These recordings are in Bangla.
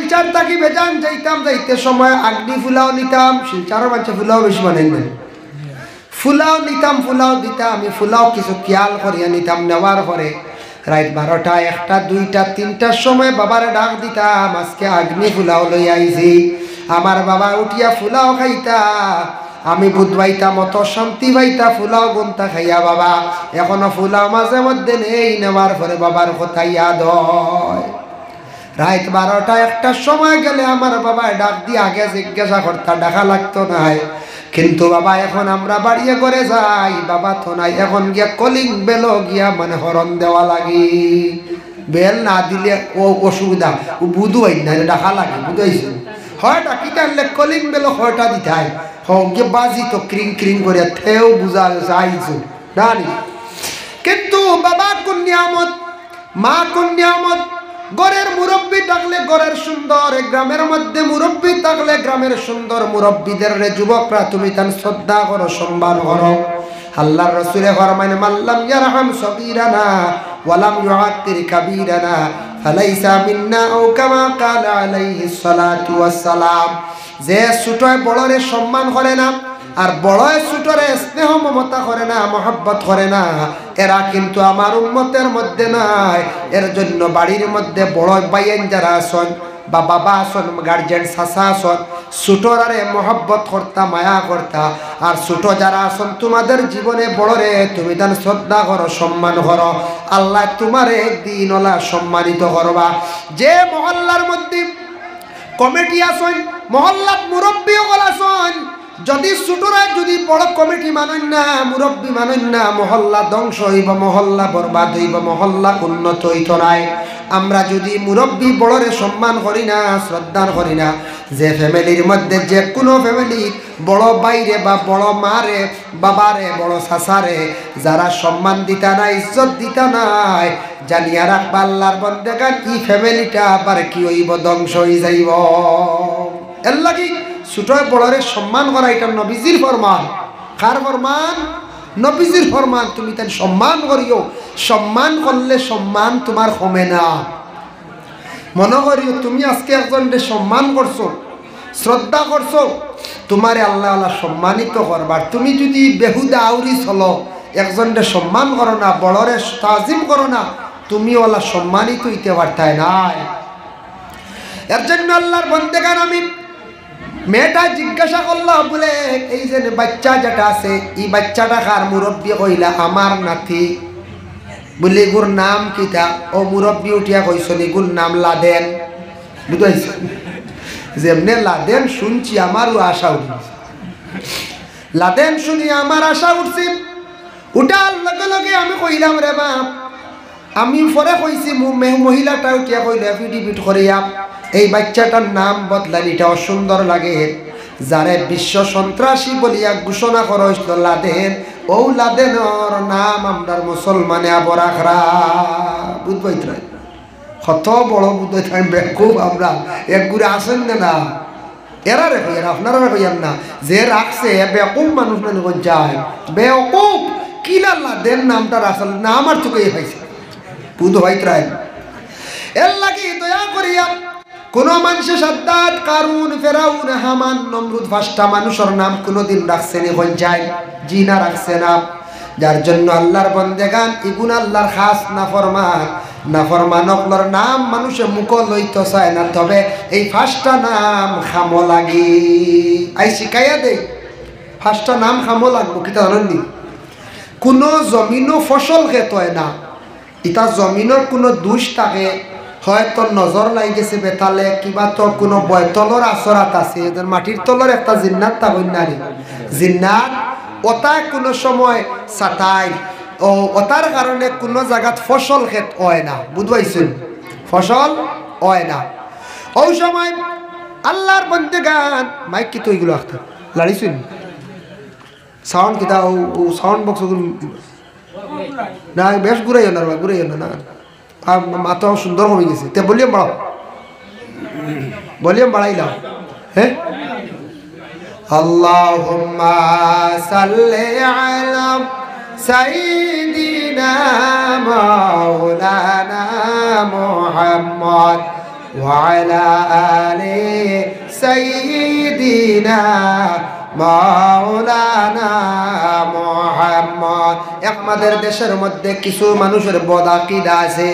শিলচার থাকি বেজান যাইতাম, যাইতে সময় আগ্নি ফুলাও নিতাম। শিলচারের মানুষ ফুলাও বেশি বানাই না, ফুলাও নিতাম, ফুলাও দিতাম। আমি ফুলাও কিছু খেয়াল করিয়া নিতাম। নেওয়ার পরে রাত 12টা 1টা 2টা 3টার সময় বাবারে ডাক দিতাম, আজকে আগ্নি ফুলাও লই আইছি। আমার বাবা উঠিয়া ফুলাও খাইতা, আমি বুধ পাইতাম, অত শান্তি পাইতা ফুলাও গুনতা খাইয়া। বাবা এখনো ফুলাও মাঝে মধ্যে নেই, নেওয়ার পরে বাবার কথা ইয়াদ হয়। রাত 12টা 1টার সময় গেলে আমার বাবা ডাক দিয়ে আগে জিজ্ঞাসা করতা, ডাকা লাগতো নাই। কিন্তু বাবা এখন আমরা বাড়িয়ে করে যাই, বাবা তো নাই। এখন গিয়া কলিং বেল গিয়া মানে হরণ দেওয়া লাগি। বেল না দিলে ও অসুবিধা, ও বুধু হয় না, ডাকা লাগে। বুঝাইছে হয় ডাকিতে আনলে কলিং বেল হয়টা দিতাই হোক গিয়ে বাজি তো ক্রিং ক্রিং করে থেও বুঝা যাইছো না। কিন্তু বাবা কোন নিয়ামত, মা কোন নিয়ামত। গড়ের মুরব্বী থাকলে গড়ের সুন্দর, গ্রামের মধ্যে মুরব্বী থাকলে গ্রামের সুন্দর। মুরব্বীদের রে যুবকরা তুমি তার শ্রদ্ধা করো, সম্মান করো। আল্লাহর রাসূলে ফরমায়, মাল্লাম ইয়ারহাম সগীরানা ওয়ালাম ইউআক্কির কাবীরানা ফালাইসা মিন্না আও কামা ক্বালা আলাইহিস সালাতু ওয়াস সালাম। যে ছোটয় বড়রে সম্মান করে না, আর বড়য় ছোটরে স্নেহ মমতা করে না, মহব্বত করে না, এরা কিন্তু আমার উম্মতের মধ্যে নাই। এর জন্য বাড়ির মধ্যে বড় বাইয়েন যারা আসন বা বাবা আসন, গার্জেন চাচা আসন, ছোটরারে মহব্বত করতা, মায়া করতা। আর ছোট যারা আসন তোমাদের জীবনে বড়রে তুমি তার শ্রদ্ধা করো, সম্মান করো। আল্লাহ তোমার একদিন ওলা সম্মানিত করবা। যে মহল্লার মধ্যে কমিটি আসন, মহল্লার মুরব্বী ওগুলো আসন, যদি ছোটরা যদি বড় কমিটি মানেন না, মুরব্বী মানেন না, মহল্লা ধ্বংস হইব, মহল্লা বরবাদ হইব, মহল্লা উন্নত হইত নাই। আমরা যদি মুরব্বী বড়রে সম্মান করি না, শ্রদ্ধা করি না, যে ফ্যামিলির মধ্যে যে কোনো ফ্যামিলি বড় বাইরে বা বড় মারে বাবারে বড় চাচারে যারা সম্মান দিতা নাই, ইজ্জত দিতা নাই, জানিয়া রাখবা আল্লাহর বান্দাগান এই ফ্যামিলিটা আবার কি হইব, ধ্বংস হয়ে যাইব। এর লাগি ছোট বড়রে সম্মান করা এটা নবীজির ফরমান। কার ফরমান? নবীজির ফরমান। তুমি তাই সম্মান করিও। সম্মান করলে সম্মান তোমার কমে না। মনে করিও তুমি আজকে একজনকে সম্মান করছো, শ্রদ্ধা করছো, তোমারে আল্লাহ আল্লাহ সম্মানিত করবার। তুমি যদি বেহুদা আউরি চলো, একজনকে সম্মান করো না, বড়রে তাজিম করো না, তুমি আল্লাহ সম্মানিত হইতে পারতাই নাই। এর জন্য আল্লাহর বন্দেগান আমি মেয়েটা জিজ্ঞাসা করল, বলে এই যে বাচ্চা যেটা আছে, এই বাচ্চাটা কার? মুরব্বী কইলা আমার নাতি। বলে গুর নাম কিতা? ও মুরব্বী উঠিয়া কইসনি গুর নাম লাদেন। বুঝাইছ? যেমনে লাদেন শুনছি আমারও আশা উঠছে। লাদেন শুনি আমার আশা উঠছে। উঠার লগে লগে আমি কইলাম, রে বাপ, আমি পরে কইছি মহিলাটা উঠিয়া কইলে পিট করিয়া এই বাচ্চাটার নাম বদলানি, এটা অসুন্দর লাগে। যারে বিশ্ব সন্ত্রাসী বলিয়া ঘোষণা করা হয়েছিল লাদেন, ও লাদেনর নাম আমরা মুসলমানে আবার আখরা। বুঝবাই কত বড় বুঝতে বেকুব আমরা এক ঘুরে আসেন না। এরা রেখো, এরা আপনারা কইয়ান না যে রাখছে বেকুব মানুষ মানে যায় বেকুব। কিলা লাদেন নামটা আসল না আমার চোখে পাইছে। বুধ হইত্রায় এর লাগি দয়া করিয়া কোন মানুষে সাদ্দাত, কারুন, ফেরাউন, হামান, নমরুদ 5টা মানুষের নাম কোনদিন রাখছে নি যায়? জি না, রাখছে না। যার জন্য আল্লাহর বন্দেগান ইগুন আল্লাহর খাস নাফরমান, নাফরমানকলর নাম মানুষে মুখ লইতে চায় না। তবে এই 5টা নাম খামো লাগি। আই শিখাইয়া দেই 5টা নাম খামো লাগবো। কিতা জানেননি? কোনো জমিনও ফসল খেত হয় না, এটা জমিনের কোনো দোষ থাকে, হয়তো নজর লাগি গেছে বেতালে, কিবা তো কোনো বয়তলর আসরাত আছে, এদের মাটির তলর একটা জিন্নাত থাকুন নারী জিন্নাত, ওটাই কোনো সময় চাটাই, ও ওটার কারণে কোনো জায়গাত ফসল ক্ষেত হয় না। বুঝবাইছেন? ফসল হয় না। ওই সময় আল্লাহর বন্দেগান মাইক কি তো এগুলো আখতে লাড়িছেন সাউন্ড কিতা ও সাউন্ড বক্স না বেশ ঘুরাইও না, ঘুরাইও না, মাথা সুন্দর হয়ে গেছে। তে ভলিউম বাড়াও, ভলিউম বাড়াইলাম। হ্যাঁ, আল্লাহুম্মা সাল্লি আলা সাইয়্যিদিনা মাওলানা মুহাম্মদ وعلى آل سيدنا মাওলানা মুহাম্মদ। আমাদের দেশের মধ্যে কিছু মানুষের বদ আকীদা আছে,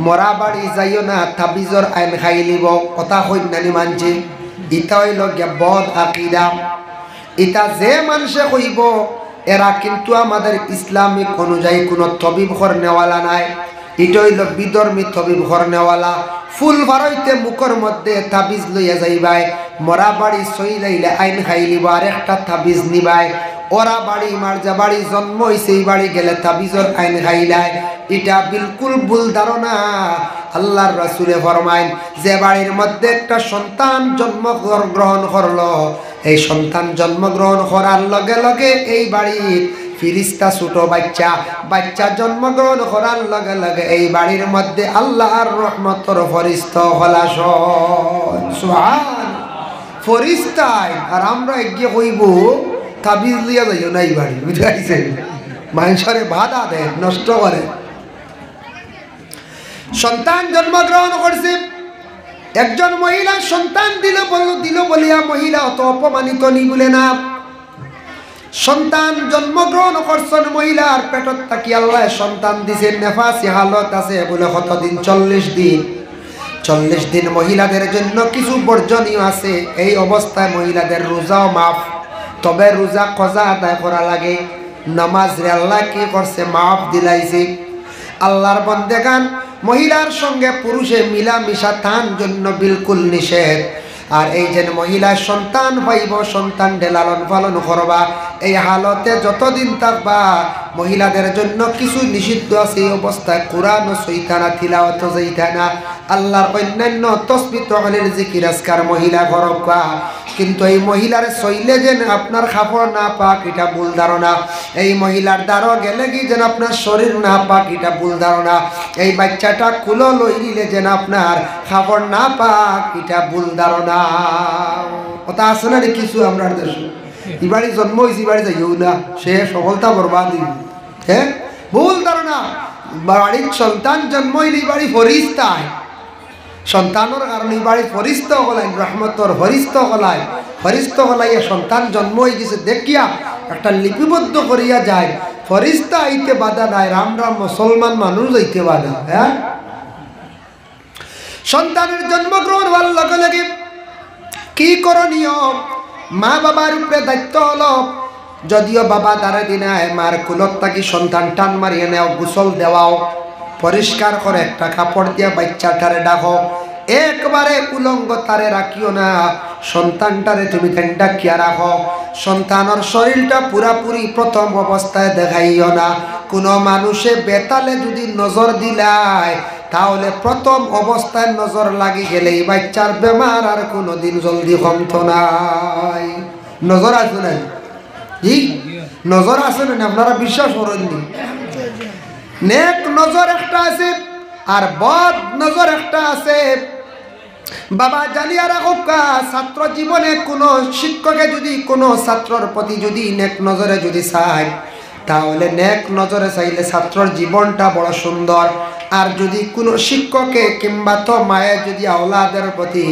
মরা বাড়ি যাইও না, তাবিজর আইন খাই লিব, কথা কইন নানি মানছে। ইটা হইল গিয়া বদ আকীদা। ইটা যে মানুষে কইব এরা কিন্তু আমাদের ইসলামিক অনুযায়ী কোনো তবিব করনেওয়ালা নাই। এটা হইল বিধর্মী তবিব করনেওয়ালা। ফুল ভারইতে মুখর মধ্যে তাবিজ লইয়া যাইবাই, মরা বাড়ি সইলাইলে আইন খাইলিব, আর একটা তাবিজ নিবাই। ওরা বাড়ি মার্জা বাড়ি জন্ম হইছে, এই বাড়ি গেলে তাবিজর আইন খাইলাই। এটা বিলকুল ভুল ধারণা। আল্লাহর রাসূলে ফরমাইন, যে বাড়ির মধ্যে একটা সন্তান জন্মগ্রহণ করলো, এই সন্তান জন্মগ্রহণ করার লগে লগে এই বাড়ির ফিরিস্তা ছোট বাচ্চা জন্মগ্রহণ করার লগে লগে এই বাড়ির মধ্যে আল্লাহর রহমতের ফরিস্তা হলাস সুবহান ফরিস্তায়। আর আমরা এগিয়ে কইব তাবিজ লিয়া যাইও না এই বাড়ি, বুঝাইছে? মানুষরে বাধা দেয়, নষ্ট করে। সন্তান জন্মগ্রহণ করছে, একজন মহিলা সন্তান দিল বলিয়া মহিলা অত অপমানিত নি বলে না। সন্তান জন্মগ্রহণ করছেন, মহিলার পেটত থাকি আল্লাহ সন্তান দিছে, নেফাসি হালত আছে বলে কতদিন? 40 দিন। 40 দিন মহিলাদের জন্য কিছু বর্জনীয় আছে। এই অবস্থায় মহিলাদের রোজাও মাফ, তবে রোজা কজা আদায় করা লাগে। নামাজ রে আল্লাহ কি করছে? মাফ দিলাইছে। আল্লাহর বন্দেগান মহিলার সঙ্গে পুরুষে মিলামিশা তার জন্য বিলকুল নিষেধ। আর এই যে মহিলা সন্তান পাইব, সন্তান লালন পালন করবা, এই হালতে যতদিন থাকবা মহিলাদের জন্য কিছু নিষিদ্ধ আছে। এই অবস্থায় কোরআন ও সইতানা তিলাওয়াত যাইতানা, আল্লাহর অন্যান্য তসবিহ তাহলিল জিকির আজকার মহিলা করবা। কিন্তু এই মহিলার সইলে যেন আপনার কাপড় না পাক, এটা ভুল ধারণা। এই মহিলার দ্বারা গেলে কি যেন আপনার শরীর না পাক, এটা ভুল ধারণা। এই বাচ্চাটা কুলো লই দিলে যেন আপনার কাপড় না পাক, এটা ভুল ধারণা। কথা আছে না কিছু আমরা দেশ, এই বাড়ি জন্ম হয়েছে, এই বাড়ি যাইও না, সে সফলতা বরবাদি। হ্যাঁ, ভুল ধারণা। বাড়ির সন্তান জন্ম হইলে এই বাড়ি ফরিস্তায়, সন্তানের কারণে এই বাড়ি ফরিস্তা হলাই, রহমতর ফরিস্তা হলাই, ফরিস্তা হলাইয়া সন্তান জন্ম হয়ে গেছে দেখিয়া একটা লিপিবদ্ধ করিয়া যায়। ফরিস্তা আইতে বাধা নাই, রাম রাম মুসলমান মানুষ যাইতে বাধা। হ্যাঁ, সন্তানের জন্মগ্রহণ হওয়ার লগে লগে কি করণীয়? মা বাবার উপরে দায়িত্ব হলো, যদিও বাবা দ্বারা দিনায় মার কুলত থাকি সন্তান টান মারিয়ে নেও, গোসল দেওয়াও, পরিষ্কার করে একটা কাপড় দিয়া বাচ্চাটারে ডাকো, একবারে উলঙ্গ তারে রাখিও না, সন্তানটারে তুমি ডাকিয়া রাখো। সন্তানের শরীরটা পুরাপুরি প্রথম অবস্থায় দেখাইও না। কোনো মানুষে বেতালে যদি নজর দিলায় তাহলে প্রথম অবস্থায় নজর লাগি গেলে এই বাচ্চার বেমার আর কোনোদিন জলদি কমতো নাই। নজর আছে না? জি, নজর আছে না? আপনারা বিশ্বাস করেননি? নেক নজর একটা আছে আর বদ নজর একটা আছে। বাবা জানিয়া রাখো, ছাত্র জীবনে কোনো শিক্ষকে যদি কোনো ছাত্রর প্রতি যদি নেক নজরে যদি চায়, তাহলে নেক নজরে চাইলে ছাত্রর জীবনটা বড় সুন্দর। আর যদি কোনো শিক্ষকে কিংবা তো মায়ের যদি আওলাদের প্রতি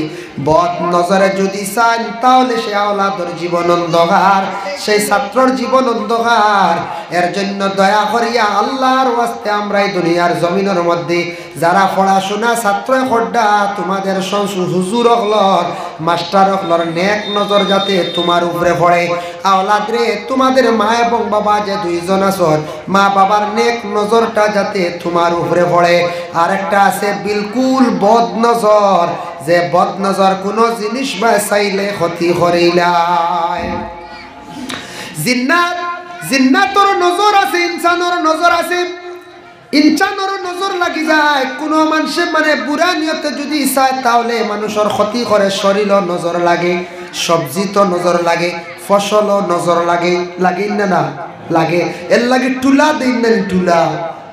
বদ নজরে যদি চান, তাহলে সে আওলাদের জীবন অন্ধকার, সেই ছাত্রর জীবন অন্ধকার। এর জন্য দয়া করিয়া আল্লাহর ওয়াস্তে আমরা এই দুনিয়ার জমিনের মধ্যে যারা পড়াশোনা ছাত্র খড্ডা, তোমাদের হুজুর হলর মাস্টার হলর নেক নজর যাতে তোমার উপরে পড়ে। আওলাদ রে, তোমাদের মা এবং বাবা যে দুইজন আছেন, মা বাবার নেক নজরটা যাতে তোমার উপরে পড়ে। আর একটা আছে বিলকুল বদ নজর, যে বদ নজর কোনো জিনিস বা চাইলে ক্ষতি করিলাই। জিন্নাতর নজর আছে, ইনসানের নজর আছে, ইনসানের নজর লাগি যায়। কোনো মানুষে মানে বুড়া নিয়তে যদি চায় তাহলে মানুষের ক্ষতি করে। শরীরও নজর লাগে, সবজি তো নজর লাগে, ফসলও নজর লাগে, লাগে না লাগে? এর লাগে টুলা দিন না, টুলা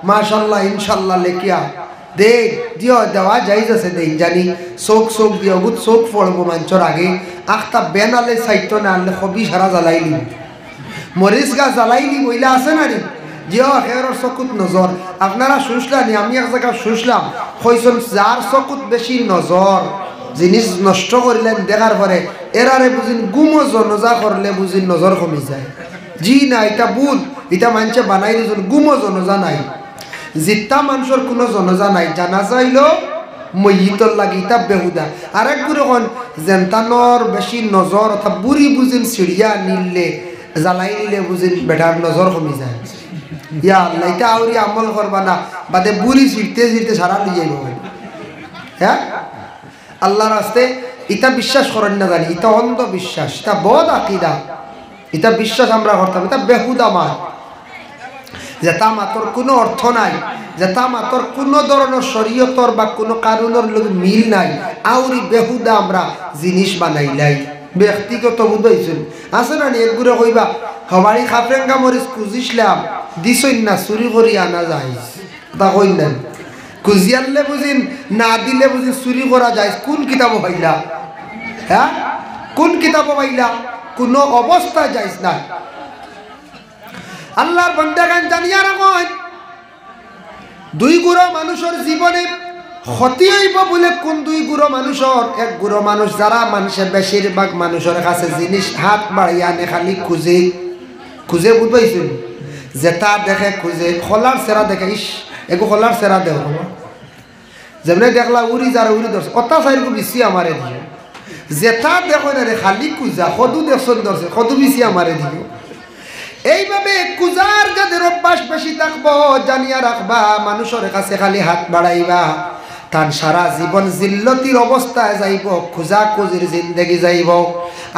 মাশাল্লাহ ইনশাল্লাহ লেখিয়া দেখ দিও, দেওয়া যাইজ আছে দেখ জানি, চোখ দিও, বহুত চোখ পড়বো মানুষের আগে। আখটা বেনালে চাইতো না আনলে কবি সারা জ্বালাইলি, মরিচ গাছ জ্বালাইলি বইলা আছে না রে, জিও হেরর চকুত নজর আপনারা শুনলানি আমি এক জায়গা শুনলাম কইছেন যার চকুত বেশি নজর জিনিস নষ্ট করলেন দেখার পরে এরারে বুঝিন গুমো জনজা করলে বুঝিন নজর কমে যায় জি না এটা বুধ এটা মানুষে বানাই দিয়েছেন গুমো জনজা নাই জিতা মানুষের কোনো জনজা নাই জানা যাইল মইতর লাগি তা বেহুদা আরেক গুরু হন জেন্তানোর বেশি নজর অর্থাৎ বুড়ি বুঝিন সিঁড়িয়া নিলে জ্বালাই নিলে বুঝিন বেটার নজর কমে যায় ইয়া আল্লাহ এটা আউরি আমল করবা না বাদে বুড়ি ছিঁড়তে ছিঁড়তে সারা নিয়ে যাইব হ্যাঁ আল্লাহর রাস্তে এটা বিশ্বাস করেন না জানি এটা অন্ধবিশ্বাস এটা বদ আকিদা এটা বিশ্বাস আমরা করতাম এটা বেহুদা মাত যে তা মাতর কোনো অর্থ নাই যে তা মাতর কোনো ধরনের শরীয়তর বা কোনো কারণের লোক মিল নাই আউরি বেহুদা আমরা জিনিস বানাইলাই ব্যক্তিগত বুধ হয়েছেন আছে না নি একগুলো কইবা হবাড়ি খাফরেঙ্গা মরিচ খুঁজিসলাম দিছই না চুরি করি আনা যায় তা কই নেন খুঁজিয়ালে বুঝিন না দিলে বুঝিন চুরি করা যায় কোন কিতাব পাইলা হ্যাঁ কোন কিতাব পাইলা কোনো অবস্থায় যাইস না আল্লাহর বান্দাগান জানিয়া রাখেন দুই গুরো মানুষের জীবনে ক্ষতি হইব বলে কোন দুই গুরো মানুষের এক গুরো মানুষ যারা মানুষের বেশিরভাগ মানুষের কাছে জিনিস হাত বাড়িয়ে আনে খালি খুঁজে খুঁজে বুঝবাইছেন যেটা দেখে খুঁজে খোলার সেরা দেখে ইস এগো খোলার সেরা দেহ যেমনি দেখলা উড়ি যারা উড়ি ধরছে অত্যাচারকে বেশি আমারে দিও যেটা দেখো না রে খালি খুঁজা সদু দেখছন ধরছে সদু বেশি আমারে দিও এইভাবে কুজার যাদের অভ্যাস বেশি থাকবো জানিয়া রাখবা মানুষের কাছে খালি হাত বাড়াইবা তার সারা জীবন জিল্লতির অবস্থায় যাইব খুজা খুজির জিন্দগি যাইব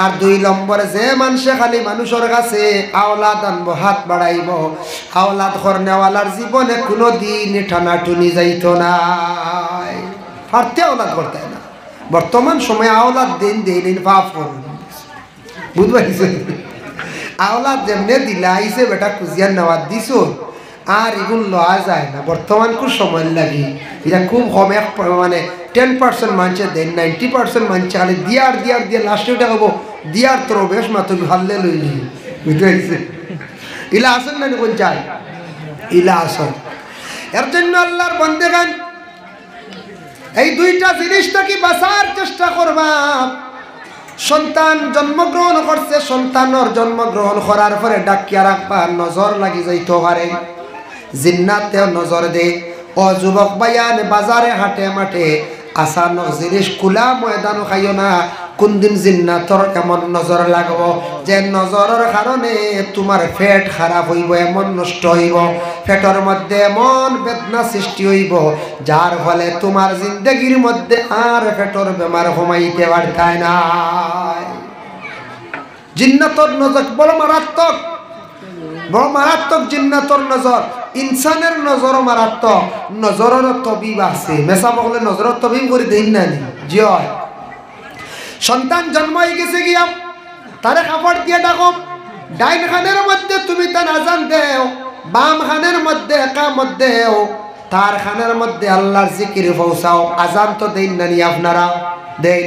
আর দুই নম্বরে যে মানুষে খালি মানুষের কাছে আওলাদ আনবো হাত বাড়াইব আওলাদ করনেওয়ালার জীবনে কোনো দিন টানাটুনি যাইত নাই ফারতে আওলাদ করতে না বর্তমান সময়ে আওলাদ দিন দিন পাপ করুন বুঝতে পারছেন আওলাদ যেমনে দিলা আইসে বেটা খুঁজিয়া নেওয়া দিছ আর এগুলো লওয়া যায় না বর্তমান খুব সময় লাগে এটা খুব কম এক মানে 10% মানুষে দেন 90% মানুষ খালি দিয়ার দিয়ার দিয়ে লাস্টে ওটা হবো দিয়ার তোর বেশ মাত্র হাল্লে লইলি বুঝতে পারছি ইলা আসেন না কোন চাই ইলা আসন এর জন্য আল্লাহর বন্দেগান এই দুইটা জিনিসটা কি বাঁচার চেষ্টা করবা সন্তান জন্মগ্রহণ করছে সন্তানের জন্মগ্রহণ করার পরে ডাকিয়া রাখবা নজর লাগি যাইতে পারে জিন্নাতেও নজর দে ও যুবক ভাইয়ান বাজারে হাটে মাঠে আসানো জিনিস খোলা ময়দানও খাইও না কোন দিন জিন্নাতর এমন নজর লাগব যে নজরের কারণে তোমার পেট খারাপ হইব এমন নষ্ট হইব পেটের মধ্যে এমন বেদনা সৃষ্টি হইব যার ফলে তোমার জিন্দগির মধ্যে আর পেটের বেমার কমাইতে পারতাই না জিন্নাতর নজর বড় মারাত্মক জিন্নাতর নজর ইনসানের নজর মারাত্মক নজরের তবিব আছে মেসা বকলে নজরের তবিব করে দেন না জিয় সন্তান জন্ম হয়ে গেছে গিয়া তারে কাপড় দিয়ে ডাকো ডাইন খানের মধ্যে তুমি তার আজান দেও বাম খানের মধ্যে একামত দেও তার খানের মধ্যে আল্লাহর জিকির পৌঁছাও আজান তো দেন না আপনারা দেন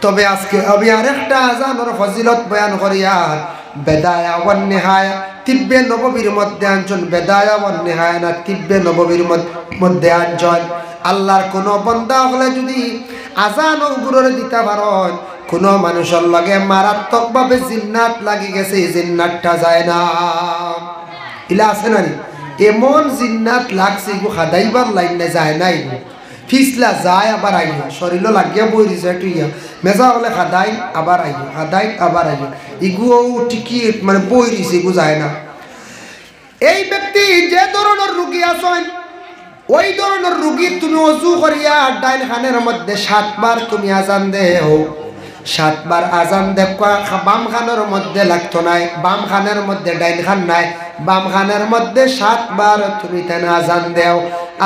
তবে আজকে আমি আরেকটা আজানের ফজিলত বয়ান করি আর বেদায়া ওয়ান নিহায়া তিব্বে নববীর মধ্যে আঞ্চল বেদায়া ওয়ান নিহায়া না তিব্বে নববীর মধ্যে আঞ্চল আল্লাহর কোনো বন্দা হলে যদি আজান ও গুরুরে দিতে পারেন কোনো মানুষের লগে মারাত্মকভাবে জিন্নাত লাগি গেছে জিন্নাতটা যায় না ইলা আছে না এমন জিন্নাত লাগছে গো খাদাইবার লাইন না যায় নাই ফিসলা যায় আবার আইও শরীরও লাগিয়া বই দিছে একটু ইয়া মেজা হলে খাদাই আবার আইও ইগুও টিকিট মানে বই দিছে ইগু যায় না এই ব্যক্তি যে ধরনের রোগী আছেন ওই ধরনের রোগী তুমি অজু করিয়া ডাইন খানের মধ্যে 7 বার তুমি আজান দেও 7 বার আজান দেখবা বাম খানের মধ্যে লাগতো নাই বাম খানের মধ্যে ডাইন খান নাই বাম খানের মধ্যে 7 বার তুমি তেন আজান দেও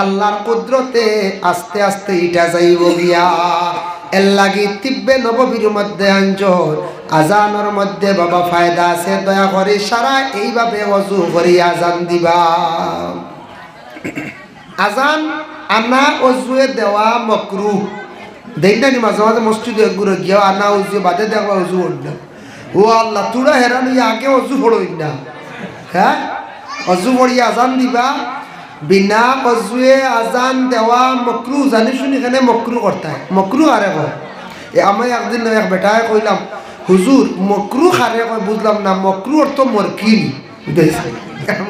আল্লাহর কুদরতে আস্তে আস্তে ইটা যাইব গিয়া এর লাগি তিব্বে নববীর মধ্যে আঞ্জর আজানের মধ্যে বাবা ফায়দা আছে দয়া করে সারা এইভাবে অজু করি আজান দিবা আজান আনা অজুয়ে দেওয়া মকরু দেখলেন মাঝে মাঝে মসজিদে ঘুরে গিয়া আনা অজু বাদে দেওয়া অজু না ও আল্লাহ তোরা হেরান আগে অজু পড়ই না হ্যাঁ অজু পড়িয়া আজান দিবা, বিনা অজুয়ে আজান দেওয়া মকরু, জানি শুনি এখানে মকরু করতে মকরু আরে কয়। আমি একদিন এক বেটায় কইলাম, হুজুর মকরু খারে কয়, বুঝলাম না, মকরু অর্থ মরকি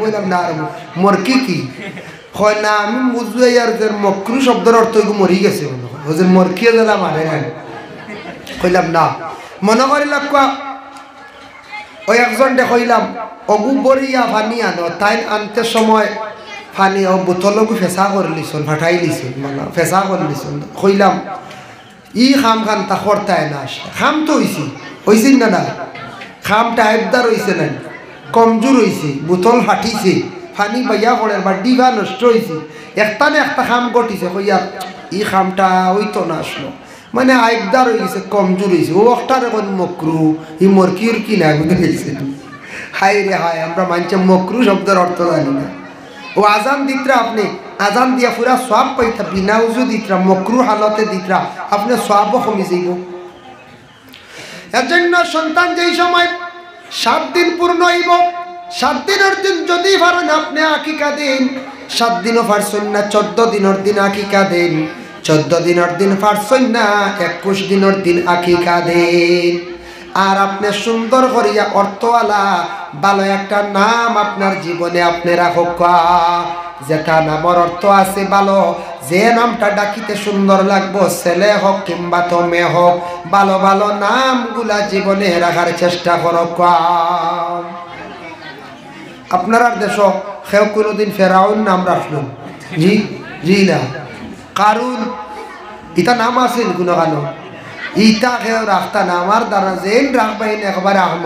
বললাম না মরকি কি হয় না, আমি বুঝবো আর মকরু শব্দের অর্থ মরি গেছে, হুজুর মরকিয়ে দিলাম মারে কইলাম না। মনে করিলাম ওই একজন দেখলাম অগু বরিয়া পানি আনো, তাই আনতে সময় পানি ও বোতলকু ফেঁসা করে লিছন, ফাটাই লিছন, মানে ফেঁসা করে লিছন। কইলাম ই খাম খান তা করতায় না, খাম তো হয়েছিল না, না খাম টাইপদার হয়েছে না, কমজোর হয়েছে, বোতল ফাটিছে, পানি বাইয়া পড়ে বা ডিবা নষ্ট হয়েছে, একটা না একটা খাম ঘটিছে, কইয়া ই খামটা হইতো না আসলো, মানে আইবদার হয়ে গেছে, কমজোর হয়েছে, ও একটার এখন মকরু, ই মরকির কি না বুঝে গেছে। হাই রে হাই, আমরা মানছে মকরু শব্দের অর্থ জানি না। ও আজান দিতরা, আপনি আজান দিয়া পুরা সব পাইতা, বিনা উজু দিতরা, মকরু হালতে দিতরা, আপনি সবও কমে যাইব। এর জন্য সন্তান যেই সময় 7 দিন পূর্ণ হইব, 7 দিনের দিন যদি পারেন আপনি আকিকা দিন, 7 দিনও পারছেন না 14 দিনের দিন আকিকা দিন, 14 দিনের দিন পারছেন না 21 দিনের দিন আকিকা দিন। আর আপনি সুন্দর করিয়া অর্থওয়ালা ভালো একটা নাম আপনার জীবনে আপনি রাখক, যেটা নামের অর্থ আছে ভালো, যে নামটা ডাকিতে সুন্দর লাগবো, ছেলে হোক কিংবা তো মেয়ে হোক, ভালো ভালো নামগুলা জীবনে রাখার চেষ্টা করক। আপনার দেশ কেউ কোনোদিন ফেরাউন নাম রাখলেন? জি জি না। কারুন ইটা নাম আছে কোনো কানো, ইটা কেউ রাখতা না, আমার দ্বারা যেন রাখবেন একবার আহম।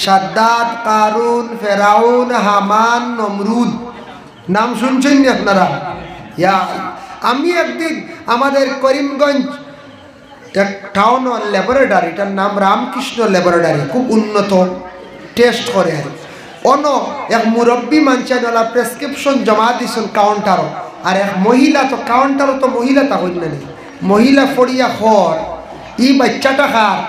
সাদ্দাত, কারুন, ফেরাউন, হামান, নমরুদ নাম শুনছেন নি আপনারা? আমি একদিন আমাদের করিমগঞ্জ এক টাউন ল্যাবরেটরি, এটার নাম রামকৃষ্ণ ল্যাবরেটরি, খুব উন্নত টেস্ট করে আর অন এক মুরব্বী মানচানওয়ালা প্রেসক্রিপশন জমা দিছেন কাউন্টারও, আর এক মহিলা তো কাউন্টারও তো মহিলা তা হইল না, মহিলা ফড়িয়া খর ই বাচ্চাটা খার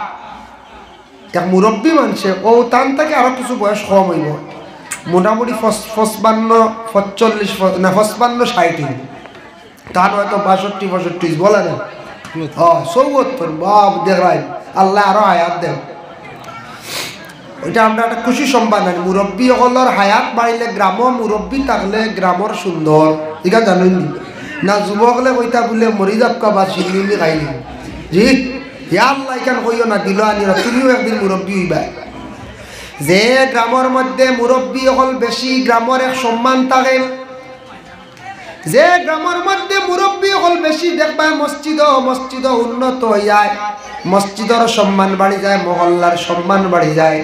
এক মুরব্বী মানছে, ও তান থেকে আরো কিছু বয়স কম হইব, মোটামুটি 45 না 55-60, তার হয়তো 62-65 বলে না, 74 বাপ দেখাই আল্লাহ আরো হায়াত দেব। ওইটা আমরা একটা খুশি সম্পাদ, মুরব্বী সকলের হায়াত বাড়িলে গ্রাম, মুরব্বী থাকলে গ্রামর সুন্দর, এটা জানেন না? যুবকলে কইতা বলে মরি যাবকা বা চিল্লি খাইলি, জি আল্লাহ এখান কইও না, দিল আনি তুমিও একদিন মুরব্বী হইবা। যে গ্রামের মধ্যে মুরব্বী হল বেশি, গ্রামের এক সম্মান থাকে, যে গ্রামের মধ্যে মুরব্বী হল বেশি, দেখবা মসজিদ উন্নত হয়ে যায়, মসজিদের সম্মান বাড়ি যায়, মহল্লার সম্মান বাড়ি যায়।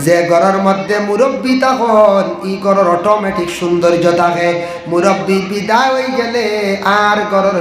যে ঘরের মধ্যে মুরব্বী তখন ই ঘরের অটোমেটিক সৌন্দর্য থাকে, মুরব্বী বিদায় হয়ে গেলে আর ঘরের